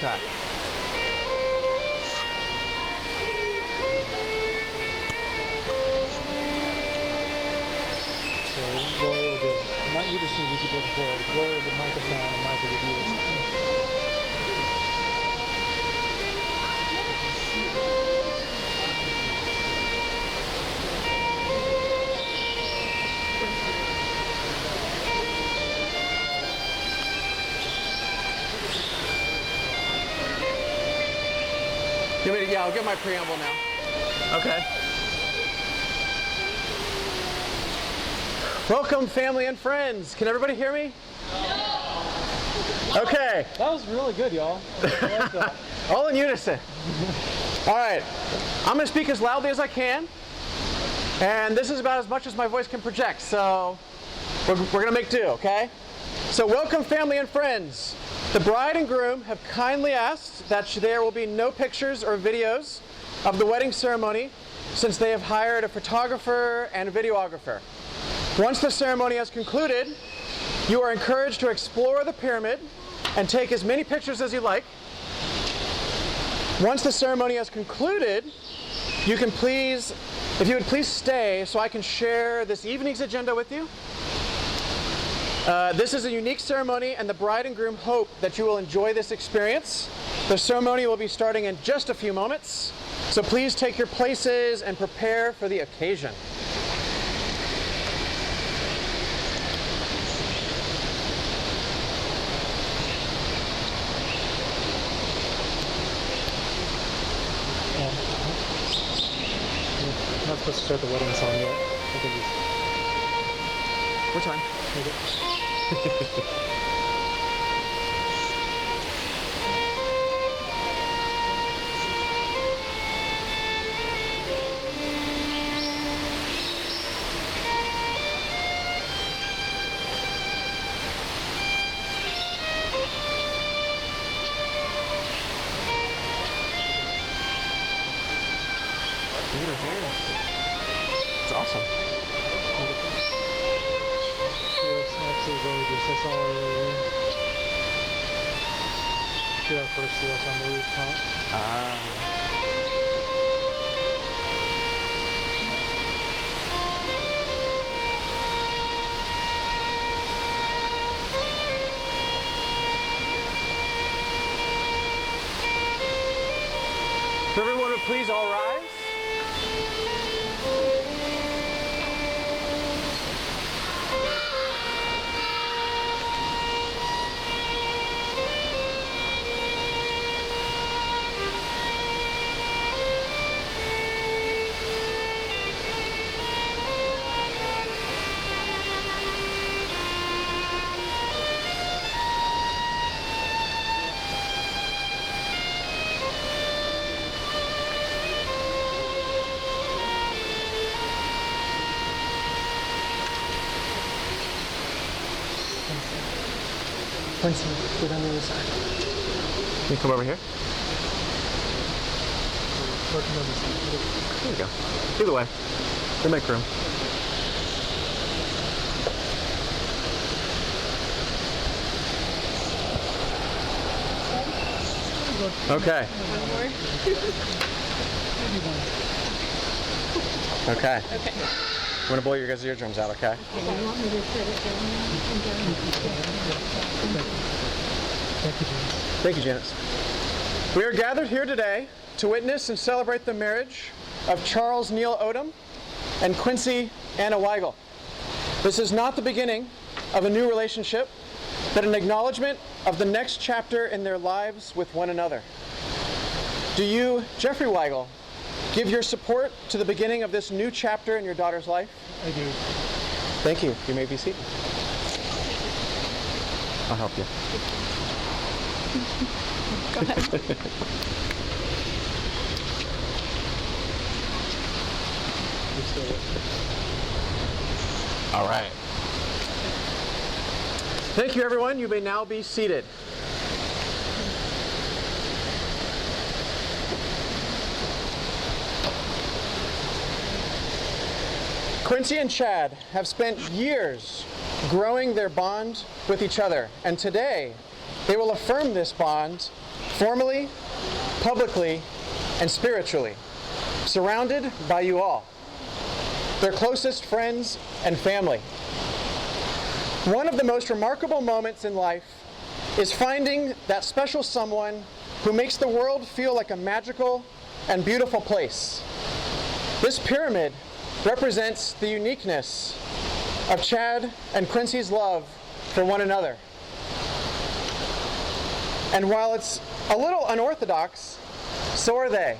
Okay. So Roy will give, not you just need to keep looking forward. Roy will give microphone and Mike will give you. Yeah, I'll get my preamble now. Okay. Welcome, family and friends. Can everybody hear me? Okay. That was really good, y'all. I like that. All in unison. All right. I'm going to speak as loudly as I can. And this is about as much as my voice can project. So we're going to make do, okay? So welcome, family and friends. The bride and groom have kindly asked that there will be no pictures or videos of the wedding ceremony since they have hired a photographer and a videographer. Once the ceremony has concluded, you are encouraged to explore the pyramid and take as many pictures as you like. Once the ceremony has concluded, you can please, if you would please stay so I can share this evening's agenda with you. This is a unique ceremony, and the bride and groom hope that you will enjoy this experience. The ceremony will be starting in just a few moments, so please take your places and prepare for the occasion. We're not supposed to start the wedding song yet. I think What time? It's awesome. it's actually gorgeous. That's all I really need. Get our first look on the rooftop. If everyone would please all rise. Quincie, get on the other side. Can you come over here? Working on this side. There you go. Either way, we'll make room. Okay. Okay. Okay. I'm gonna blow your guys' eardrums out, okay? Thank you, James. Thank you, Janice. We are gathered here today to witness and celebrate the marriage of Charles Neil Odom and Quincie Anna Weigel. This is not the beginning of a new relationship, but an acknowledgement of the next chapter in their lives with one another. Do you, Jeffrey Weigel, give your support to the beginning of this new chapter in your daughter's life? I do. Thank you. You may be seated. I'll help you. Go ahead. All right. Thank you, everyone. You may now be seated. Quincie and Chad have spent years growing their bond with each other, and today they will affirm this bond formally, publicly, and spiritually, surrounded by you all, their closest friends and family. One of the most remarkable moments in life is finding that special someone who makes the world feel like a magical and beautiful place. This pyramid represents the uniqueness of Chad and Quincie's love for one another. And while it's a little unorthodox, so are they.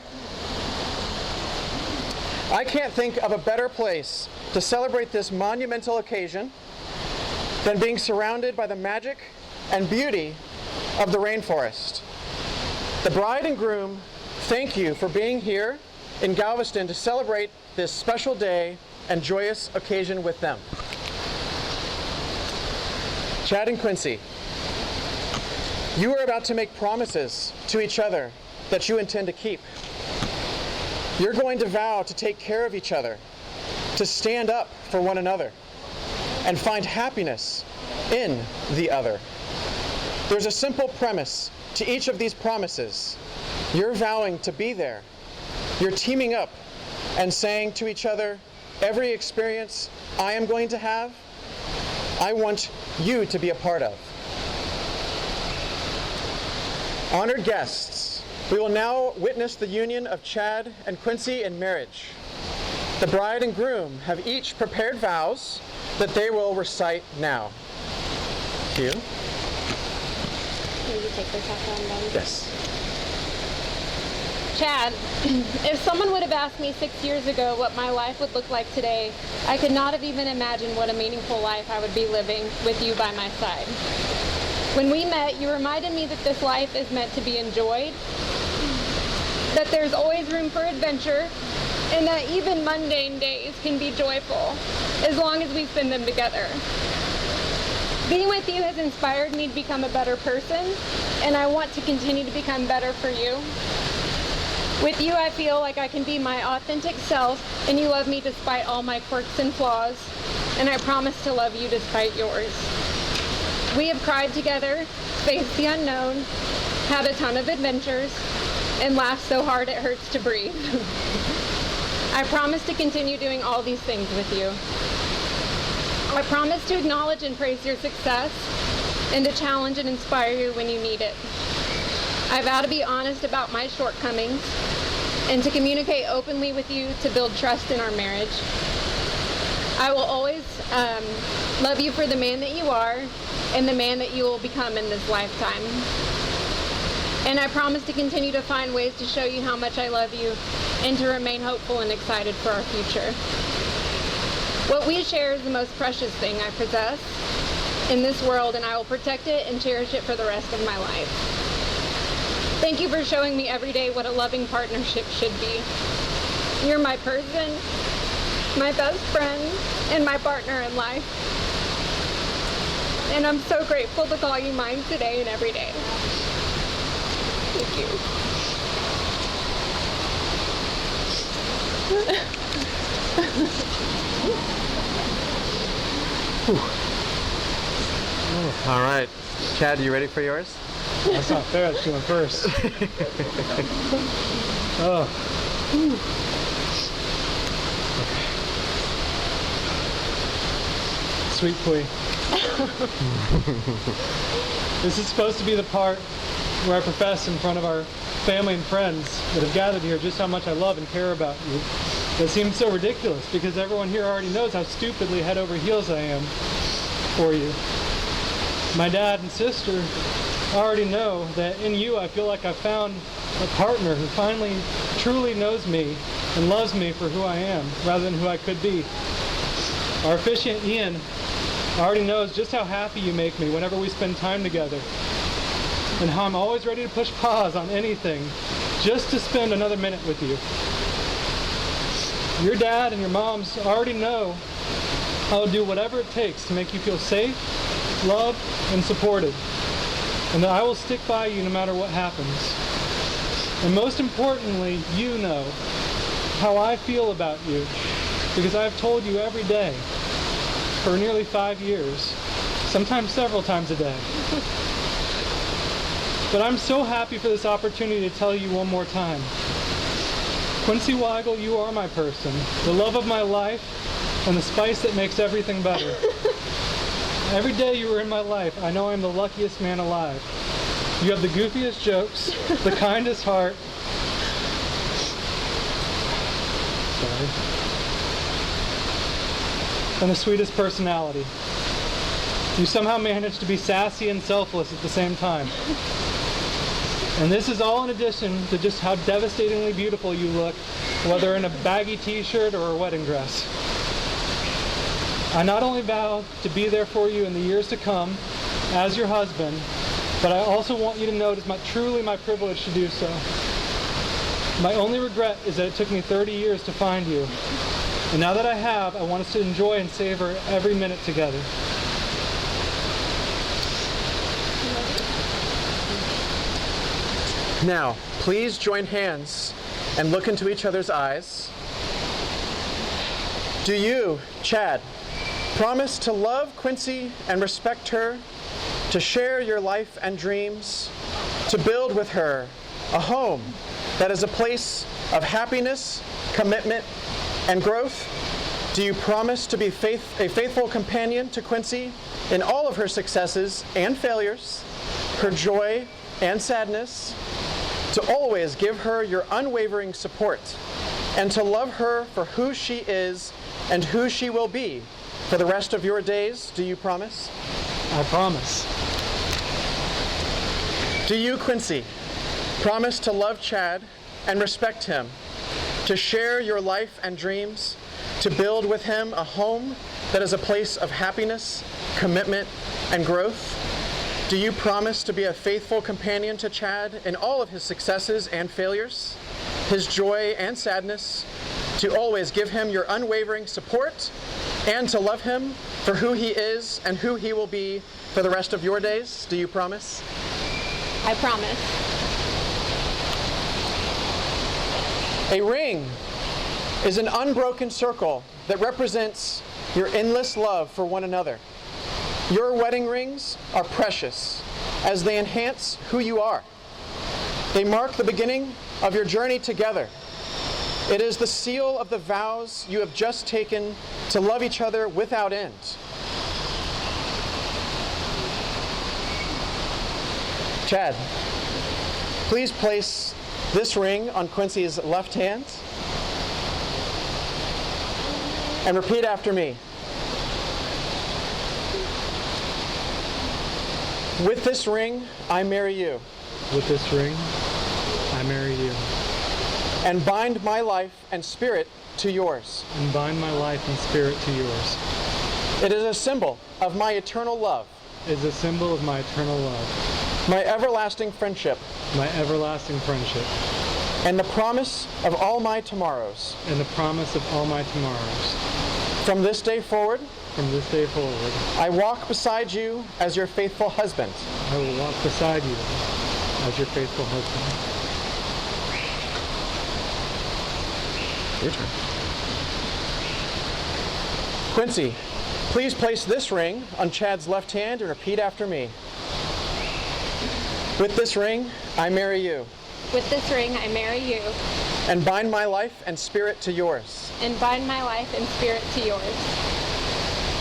I can't think of a better place to celebrate this monumental occasion than being surrounded by the magic and beauty of the rainforest. The bride and groom thank you for being here in Galveston to celebrate this special day and joyous occasion with them. Chad and Quincie, you are about to make promises to each other that you intend to keep. You're going to vow to take care of each other, to stand up for one another, and find happiness in the other. There's a simple premise to each of these promises. You're vowing to be there. You're teaming up and saying to each other, every experience I am going to have, I want you to be a part of. Honored guests, we will now witness the union of Chad and Quincie in marriage. The bride and groom have each prepared vows that they will recite now. Cue. Will you take their chapter on them? Yes. Chad, if someone would have asked me 6 years ago what my life would look like today, I could not have even imagined what a meaningful life I would be living with you by my side. When we met, you reminded me that this life is meant to be enjoyed, that there's always room for adventure, and that even mundane days can be joyful as long as we spend them together. Being with you has inspired me to become a better person, and I want to continue to become better for you. With you, I feel like I can be my authentic self, and you love me despite all my quirks and flaws, and I promise to love you despite yours. We have cried together, faced the unknown, had a ton of adventures, and laughed so hard it hurts to breathe. I promise to continue doing all these things with you. I promise to acknowledge and praise your success, and to challenge and inspire you when you need it. I vow to be honest about my shortcomings and to communicate openly with you to build trust in our marriage. I will always love you for the man that you are and the man that you will become in this lifetime. And I promise to continue to find ways to show you how much I love you and to remain hopeful and excited for our future. What we share is the most precious thing I possess in this world, and I will protect it and cherish it for the rest of my life. Thank you for showing me every day what a loving partnership should be. You're my person, my best friend, and my partner in life. And I'm so grateful to call you mine today and every day. Thank you. All right. Chad, you ready for yours? That's not fair. That's going first. Oh. Sweet plea. This is supposed to be the part where I profess in front of our family and friends that have gathered here just how much I love and care about you. It seems so ridiculous because everyone here already knows how stupidly head over heels I am for you. My dad and sister already know that in you I feel like I found a partner who finally truly knows me and loves me for who I am rather than who I could be. Our efficient Ian already knows just how happy you make me whenever we spend time together and how I'm always ready to push pause on anything just to spend another minute with you. Your dad and your moms already know I'll do whatever it takes to make you feel safe, loved, and supported, and that I will stick by you no matter what happens. And most importantly, you know how I feel about you because I've told you every day for nearly 5 years, sometimes several times a day. But I'm so happy for this opportunity to tell you one more time. Quincy Weigel, you are my person, the love of my life, and the spice that makes everything better. Every day you are in my life, I know I'm the luckiest man alive. You have the goofiest jokes, the kindest heart. Sorry. And the sweetest personality. You somehow manage to be sassy and selfless at the same time. And this is all in addition to just how devastatingly beautiful you look, whether in a baggy t-shirt or a wedding dress. I not only vow to be there for you in the years to come as your husband, but I also want you to know it is truly my privilege to do so. My only regret is that it took me 30 years to find you. And now that I have, I want us to enjoy and savor every minute together. Now, please join hands and look into each other's eyes. Do you, Chad, promise to love Quincy and respect her, to share your life and dreams, to build with her a home that is a place of happiness, commitment, and growth? Do you promise to be a faithful companion to Quincy in all of her successes and failures, her joy and sadness, to always give her your unwavering support, and to love her for who she is and who she will be for the rest of your days? Do you promise? I promise. Do you, Quincy, promise to love Chad and respect him, to share your life and dreams, to build with him a home that is a place of happiness, commitment, and growth? Do you promise to be a faithful companion to Chad in all of his successes and failures, his joy and sadness, to always give him your unwavering support, and to love him for who he is and who he will be for the rest of your days? Do you promise? I promise. A ring is an unbroken circle that represents your endless love for one another. Your wedding rings are precious as they enhance who you are. They mark the beginning of your journey together. It is the seal of the vows you have just taken to love each other without end. Chad, please place this ring on Quincy's left hand and repeat after me. With this ring, I marry you. With this ring, I marry you. And bind my life and spirit to yours. And bind my life and spirit to yours. It is a symbol of my eternal love. It is a symbol of my eternal love. My everlasting friendship. My everlasting friendship. And the promise of all my tomorrows. And the promise of all my tomorrows. From this day forward, from this day forward, I walk beside you as your faithful husband. I will walk beside you as your faithful husband. Your turn. Quincy, please place this ring on Chad's left hand and repeat after me. With this ring, I marry you. With this ring, I marry you. And bind my life and spirit to yours. And bind my life and spirit to yours.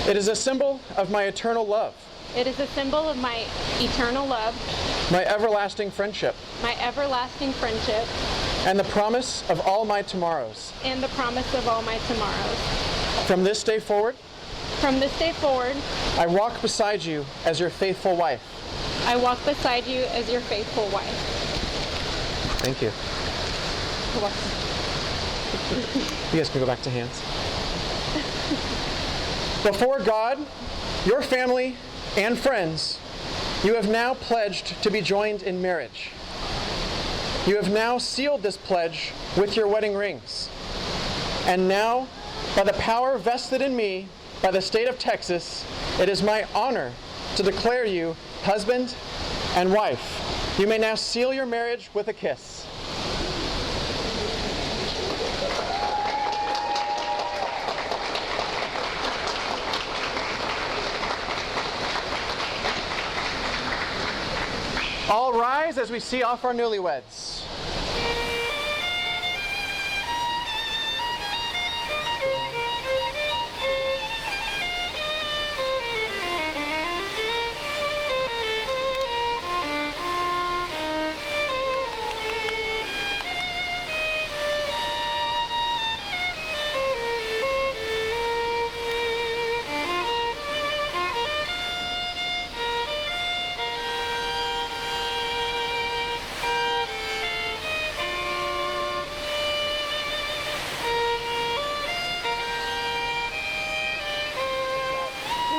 It is a symbol of my eternal love. It is a symbol of my eternal love. My everlasting friendship. My everlasting friendship. And the promise of all my tomorrows. And the promise of all my tomorrows. From this day forward. From this day forward. I walk beside you as your faithful wife. I walk beside you as your faithful wife. Thank you. You're welcome. You guys can go back to hands. Before God, your family, and friends, you have now pledged to be joined in marriage. You have now sealed this pledge with your wedding rings. And now, by the power vested in me by the state of Texas, it is my honor to declare you husband and wife. You may now seal your marriage with a kiss. All rise. rise as we see off our newlyweds.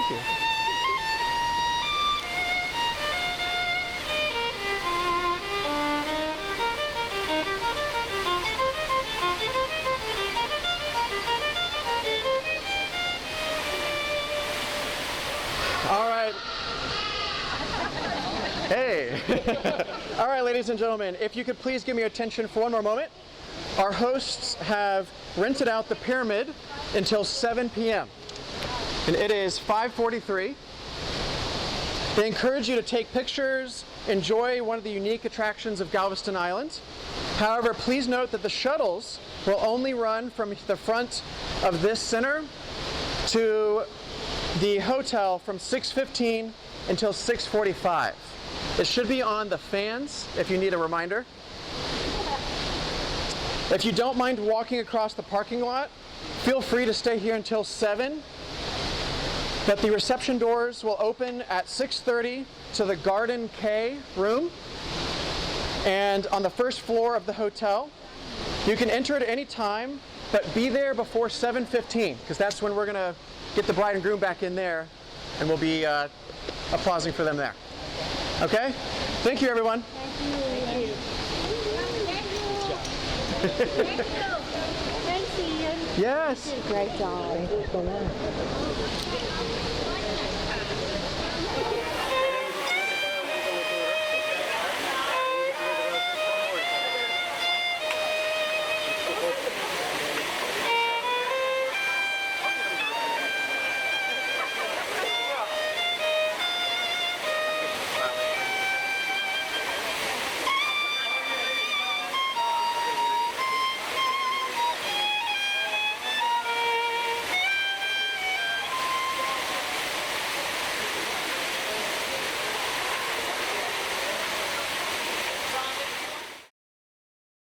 Thank you. All right. Hey. All right, ladies and gentlemen, if you could please give me your attention for one more moment. Our hosts have rented out the pyramid until 7 p.m. and it is 5:43. They encourage you to take pictures, enjoy one of the unique attractions of Galveston Island. However, please note that the shuttles will only run from the front of this center to the hotel from 6:15 until 6:45. It should be on the fans if you need a reminder. If you don't mind walking across the parking lot, feel free to stay here until 7. But the reception doors will open at 6:30 to the Garden K room and on the first floor of the hotel. You can enter at any time, but be there before 7:15 because that's when we're going to get the bride and groom back in there and we'll be applauding for them there. Okay? Thank you, everyone. Thank you. Thanks, Ian. Yes. Great job. Thank you so much.